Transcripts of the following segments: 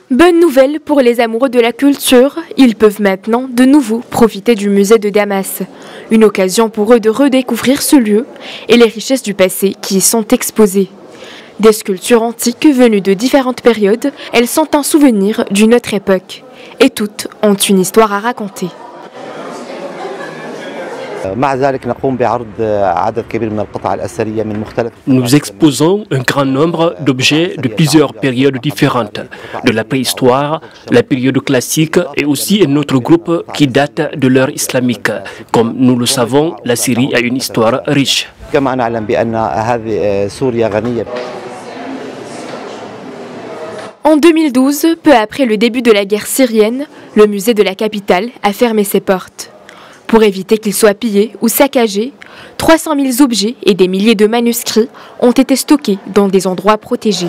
Bonne nouvelle pour les amoureux de la culture, ils peuvent maintenant de nouveau profiter du musée de Damas. Une occasion pour eux de redécouvrir ce lieu et les richesses du passé qui y sont exposées. Des sculptures antiques venues de différentes périodes, elles sont un souvenir d'une autre époque. Et toutes ont une histoire à raconter. Nous exposons un grand nombre d'objets de plusieurs périodes différentes, de la préhistoire, la période classique et aussi un autre groupe qui date de l'ère islamique. Comme nous le savons, la Syrie a une histoire riche. En 2012, peu après le début de la guerre syrienne, le musée de la capitale a fermé ses portes. Pour éviter qu'il soit pillé ou saccagé, 300 000 objets et des milliers de manuscrits ont été stockés dans des endroits protégés.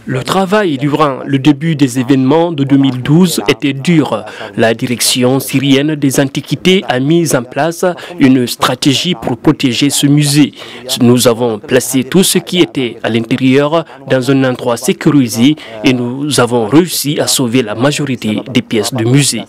Le travail durant le début des événements de 2012 était dur. La direction syrienne des antiquités a mis en place une stratégie pour protéger ce musée. Nous avons placé tout ce qui était à l'intérieur dans un endroit sécurisé et nous avons réussi à sauver la majorité des pièces du musée.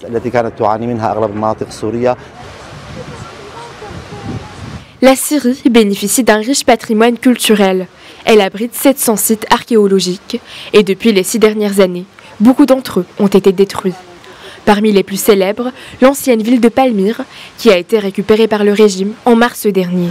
La Syrie bénéficie d'un riche patrimoine culturel. Elle abrite 700 sites archéologiques et depuis les 6 dernières années, beaucoup d'entre eux ont été détruits. Parmi les plus célèbres, l'ancienne ville de Palmyre qui a été récupérée par le régime en mars dernier.